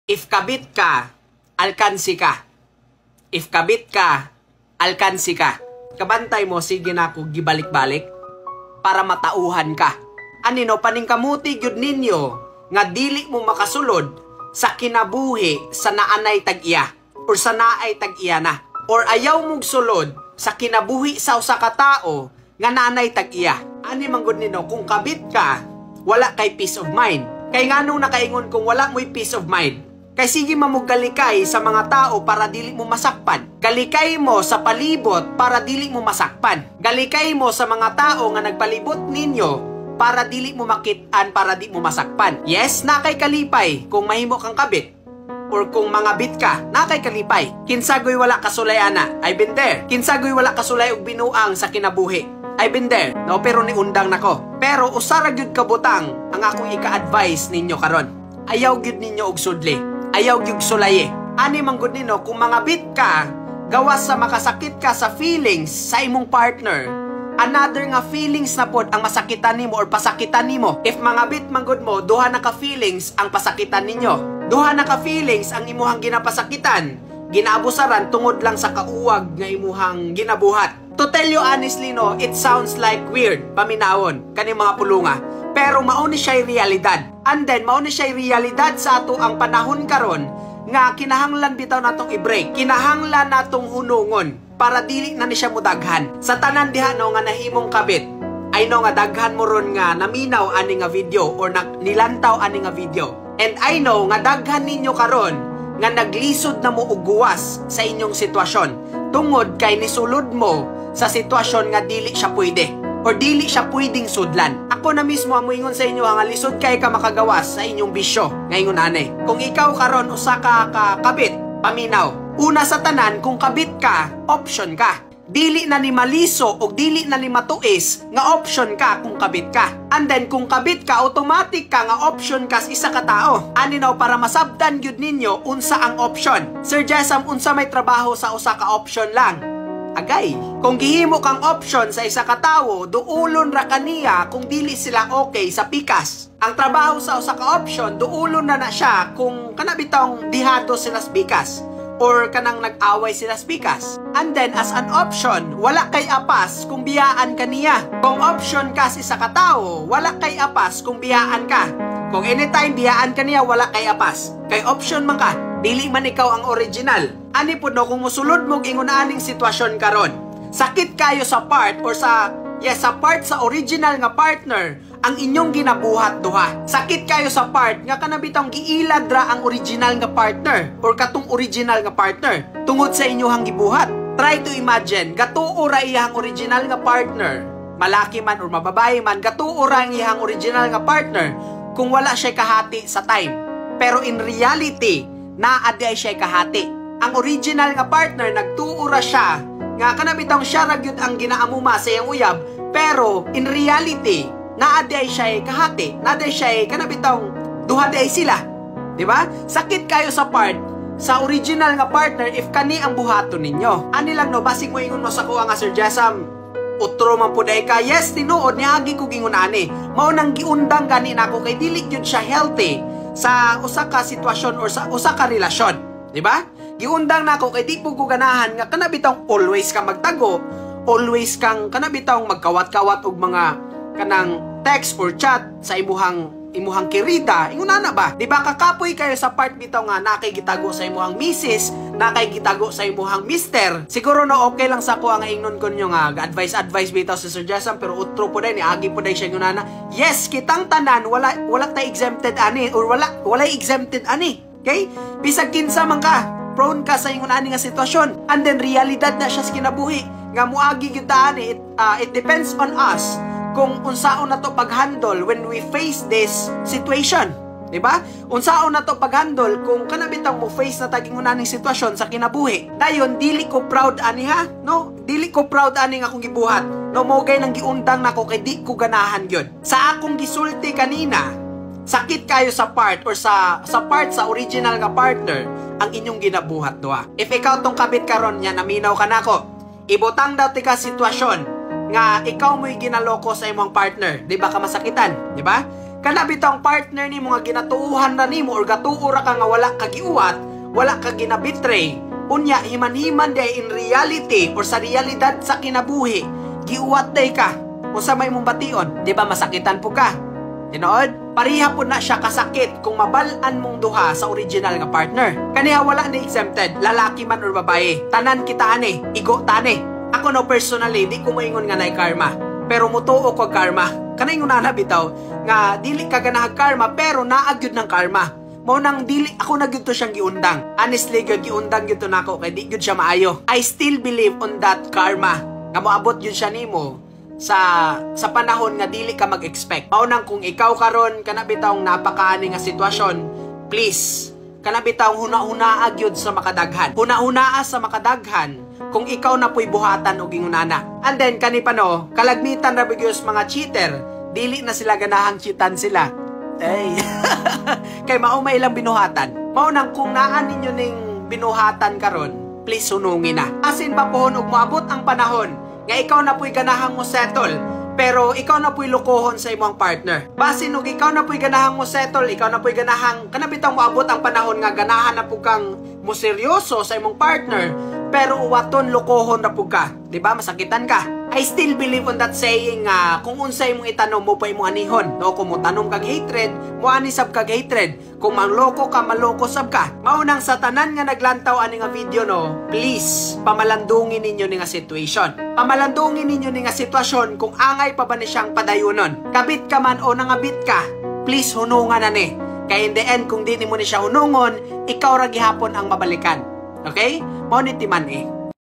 If kabit ka, alkansi ka. If kabit ka, alkansi ka. Kabantay mo, sige na ako gibalik-balik para matauhan ka. Anino, paningkamuti gyud ninyo nga dili mo makasulod sa kinabuhi sa naanay tag-iya or sa naay tag-iya na. Or ayaw mong sulod sa kinabuhi sa usa ka tao nga naanay tag-iya. Ani manggod nino, kung kabit ka, wala kay peace of mind. Kay nganong nakaingon kung wala mo'y peace of mind? Kay sige mamugalikay sa mga tao para dili mo masakpan. Galikay mo sa palibot para dili mo masakpan. Galikay mo sa mga tao nga nagpalibot ninyo para dili mo makitaan, para di mo masakpan. Yes, nakay kalipay kung mahimo kang kabit. Or kung mga bit ka, nakay kalipay. Kinsagoy wala kasulay ana, I've been there. Kinsagoy wala kasulay og binuang sa kinabuhi, I've been there. No, pero ni undang nako. Pero usara gyud kabutang ang akong ika-advise ninyo karon. Ayaw gyud ninyo og sudli. Ayaw gyud sulaye. Ani manggod nino, kung mga bit ka, gawas sa makasakit ka sa feelings sa imong partner, another nga feelings na pod ang masakitan nimo or pasakitan nimo. If mga bit manggod mo, duha na ka feelings ang pasakitan ninyo. Duha na ka feelings ang imuhang ginapasakitan, ginaabusaran tungod lang sa kauwag nga imuhang ginabuhat. To tell you honestly no, it sounds like weird, paminawon, kani mga pulunga. Pero mauni siya'y realidad. And then, mauni siya'y realidad sa ato ang panahon karon nga kinahanglan bitaw natong i-break. Kinahanglan natong hunungon para dili na ni siya mudaghan. Sa tanan diha no nga nahimong kabit, I know nga daghan mo ron nga naminaw ani nga video or nilantaw ani nga video. And I know nga daghan ninyo karon nga naglisod na mo og guwas sa inyong sitwasyon tungod kay nisulod mo sa sitwasyon nga dili siya pwede or dili siya pwedeng sudlan. Ako na mismo amoingon sa inyo nga lisod kay ka makagawas sa inyong bisyo ngayon anay. Kung ikaw karon usa ka kabit, paminaw. Una sa tanan, kung kabit ka, option ka. Dili na ni maliso o dili na ni matuis nga option ka kung kabit ka. And then kung kabit ka, automatic ka nga option ka sa isa ka tao. Aninaw para masabtan gyud ninyo unsa ang option. Sir Jessam, unsa may trabaho sa usa ka option lang? Agay. Kung gihimo kang option sa isa ka tawo, duulon ra kaniya kung dili sila okay sa pikas. Ang trabaho sa usa ka option, duulon na siya kung kanabitong dihado sila sa pikas or kanang nag-away sila sa pikas. And then as an option, wala kay apas kung biyaan kaniya. Kung option ka sa isa ka tawo, wala kay apas kung biyaan ka. Kung anytime biyaan kaniya, wala kay apas. Kay option man ka, dili man ikaw ang original. Ani po no, kung musulod mo ingon aning sitwasyon karon, sakit kayo sa part or sa part sa original nga partner ang inyong ginabuhat duha. Sakit kayo sa part nga kanabitang giilad ra ang original nga partner or katong original nga partner tungod sa inyong gibuhat. Try to imagine, gatuo ra iyang original nga partner, malaki man or mababae man, gatuo ra iyang original nga partner kung wala siya kahati sa time. Pero in reality, naadi ay siya kahati. Ang original nga partner, nagtuura siya nga kanabitang siya ragyod ang ginaamuma sa iyang uyab, pero in reality, naadi ay siya kahati. Naadi ay siya kanabitang duha ay sila. Diba? Sakit kayo sa part sa original nga partner if kani ang buhaton ninyo. Ani lang no, basig mo ingon mo sa kuha nga Sir Jessam, utro man po dahi ka. Yes, tinuod, niagi ko gingon ani. Mao nang giundang gani nako kay dili gyud siya healthy sa usa ka sitwasyon or sa usa ka relasyon. Diba? Giundang nako kay di po ko ganahan nga kanabitang always kang magtago, always kang kanabitang magkawat-kawat og mga kanang text or chat sa imuhang kirida. Ingon na ba? Di ba kakapoy kayo sa part bitaw nga nakay gitago sa imuhang misis, nakay gitago sa imuhang mister. Siguro no okay lang sa ko nga ingnon konyo nga advice bitaw sa Sir Jessam, pero utro po dai ni agi po dai siya ngunana. Yes, kitang tanan wala tay exempted ani or wala exempted ani. Okay? Bisag kinsa man ka, prone ka sa ingon ani nga sitwasyon, and then realidad na siya sa kinabuhi nga muagi gyud ta ani. It depends on us kung unsaon na to paghandle when we face this situation. Diba? Unsaon na to paghandle kung kanabitang mo face na taging unaning sitwasyon sa kinabuhi. Dayon, dili ko proud ani ha? No? Dili ko proud ani nga akong gibuhat. No, mo gay nang giundang nako kay di ko ganahan gyud. Sa akong gisulti kanina, sakit kayo sa part or sa part sa original nga partner ang inyong ginabuhat duha. If ikaw tong kabit karon nya naminaw ka nako, ibutang daw ti ka sitwasyon nga ikaw mo'y ginaloko sa imong partner, di ba ka masakitan, di ba? Kana bitang partner ni mga ginatuuhan na nimo or gatuo ra ka nga wala ka giuwat, wala ka ginabitray. Unya himan-himan day in reality or sa realidad sa kinabuhi, giuwat day ka. Unsa may mong bation, di ba masakitan po ka? Tinuod? Pariha po na siya kasakit kung mabalaan mong duha sa original nga partner. Kaniya wala ni exempted, lalaki man or babae. Tanan kita ani, igo tani. Ako no personally, di ko moingon nga nay karma. Pero mutuo ko karma. Kanay nga bitaw nga dili ka ganahag karma pero naagyud ng karma. Mao nang dili ako na gyud to siyang giundang. Honestly gyud giundang gyud to nako kay di gyud siya maayo. I still believe on that karma. Nga moabot gyud siya nimo sa panahon nga dili ka mag-expect. Mao nang kung ikaw karon kana bitaw napakaani nga sitwasyon, please kana bitaw huna-hunaa gyud sa makadaghan. Huna-hunaa sa makadaghan kung ikaw na po'y buhatan o gingunana. And then, kanipano, kalagmitan na bigyos mga cheater, dili na sila ganahang cheatan sila. Ay, kay maumay lang binuhatan. Maunang kung naan ninyo ning binuhatan karon, please sunungin na. Asin pa pohon ug moabot ang panahon, nga ikaw na po'y ganahang mo settle, pero ikaw na po'y lukohon sa imong partner. Basin ug ikaw na po'y ganahang mo settle, ikaw na po'y ganahang, kanabitang moabot ang panahon nga ganahan na po kang mo seryoso sa imong partner, pero uwaton lokohon na po ka. Diba? Masakitan ka. I still believe on that saying nga kung unsay mong itanong mo pa imong anihon. No, kung mo tanom kag hatred, mo anisab kag hatred. Kung manloko ka, maloko sab ka. Maunang sa tanan nga naglantaw ani nga video no, please pamalandungin ninyo ni nga situation. Pamalandungin ninyo ni nga sitwasyon kung angay pa ba ni siyang padayunon. Kabit ka man o nangabit ka, please hunungan na ni. Kaya in the end, kung di mo ni siya hunungon, ikaw ra gihapon ang mabalikan. Okay? Monetiman eh.